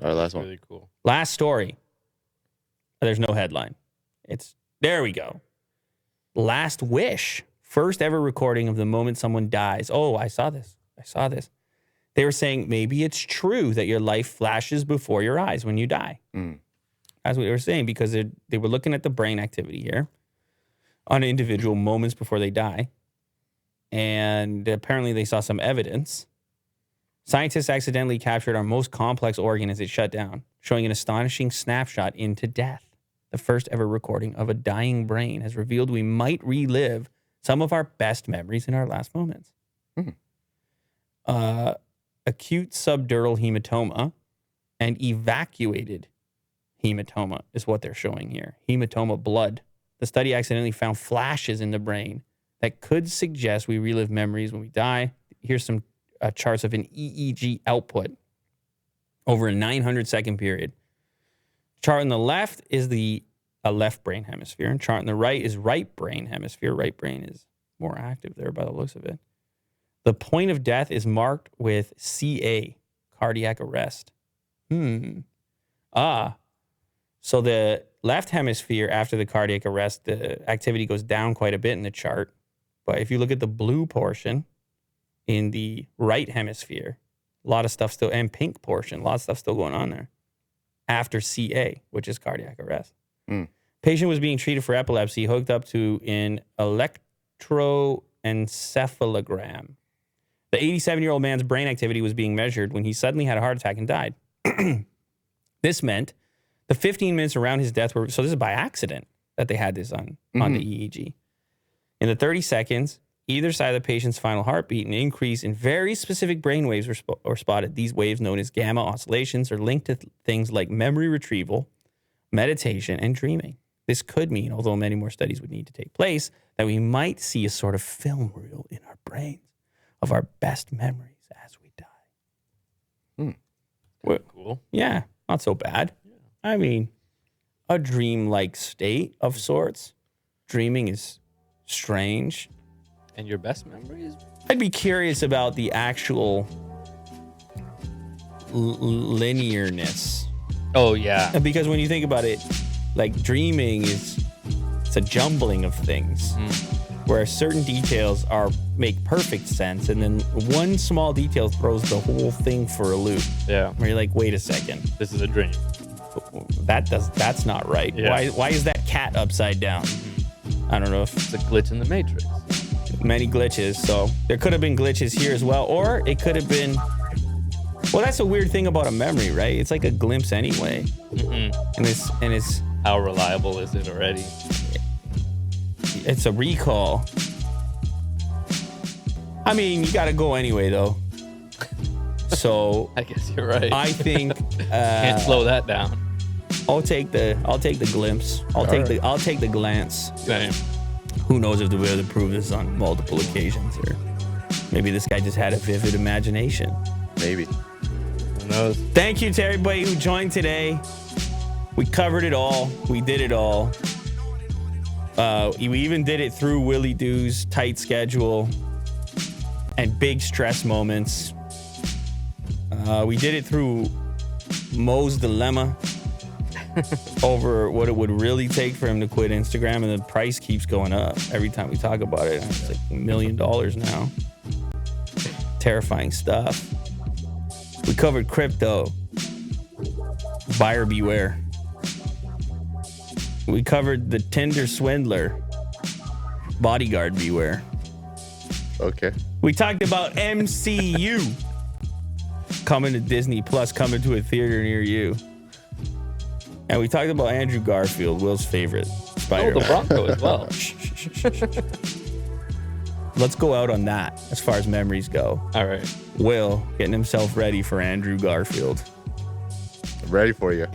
All right, last one. Really cool. Last story. There's no headline. There we go. Last wish. First ever recording of the moment someone dies. Oh, I saw this. They were saying maybe it's true that your life flashes before your eyes when you die. That's what they were saying, because they were looking at the brain activity here on individual moments before they die. And apparently they saw some evidence. Scientists accidentally captured our most complex organ as it shut down, showing an astonishing snapshot into death. The first ever recording of a dying brain has revealed we might relive some of our best memories in our last moments. Acute subdural hematoma and evacuated hematoma is what they're showing here. Hematoma blood. The study accidentally found flashes in the brain that could suggest we relive memories when we die. Here's some charts of an EEG output over a 900-second period. Chart on the left is a left brain hemisphere, and chart on the right is right brain hemisphere. Right brain is more active there by the looks of it. The point of death is marked with CA, cardiac arrest. So the left hemisphere, after the cardiac arrest, the activity goes down quite a bit in the chart. But if you look at the blue portion in the right hemisphere, a lot of stuff still, and pink portion, a lot of stuff still going on there after CA, which is cardiac arrest. Patient was being treated for epilepsy, hooked up to an electroencephalogram. The 87-year-old man's brain activity was being measured when he suddenly had a heart attack and died. This meant the 15 minutes around his death were, so this is by accident that they had this on the EEG. In the 30 seconds, either side of the patient's final heartbeat, an increase in very specific brain waves were spotted. These waves, known as gamma oscillations, are linked to things like memory retrieval, meditation, and dreaming. This could mean, although many more studies would need to take place, that we might see a sort of film reel in our brains of our best memories as we die. Cool. Yeah, not so bad. Yeah. I mean, a dream-like state of sorts. Dreaming is strange. And your best memories? I'd be curious about the actual linearness. Oh, yeah. Because when you think about it, like dreaming it's a jumbling of things. Where certain details make perfect sense, and then one small detail throws the whole thing for a loop. Yeah. Where you're like, wait a second. This is a dream. That's not right. Yeah. Why is that cat upside down? I don't know if it's a glitch in the matrix. Many glitches, so there could have been glitches here as well, or it could have been. Well, that's a weird thing about a memory, right? It's like a glimpse anyway, and it's how reliable is it already? It's a recall. I mean, you got to go anyway, though. So I guess you're right. I think can't slow that down. I'll take the glimpse. I'll take the glance. Same. Who knows if they'll be able to prove this on multiple occasions, or maybe this guy just had a vivid imagination. Maybe. Who knows? Thank you to everybody who joined today. We covered it all. We did it all. We even did it through Willie Doo's tight schedule and big stress moments. We did it through Mo's dilemma over what it would really take for him to quit Instagram, and the price keeps going up every time we talk about it. It's like $1 million now. Terrifying stuff. We covered crypto. Buyer beware. We covered the Tinder swindler. Bodyguard beware. Okay. We talked about MCU. Coming to Disney Plus, coming to a theater near you. And we talked about Andrew Garfield, Will's favorite Spider-Man. Oh, the Bronco as well. Let's go out on that as far as memories go. All right. Will getting himself ready for Andrew Garfield. I'm ready for you.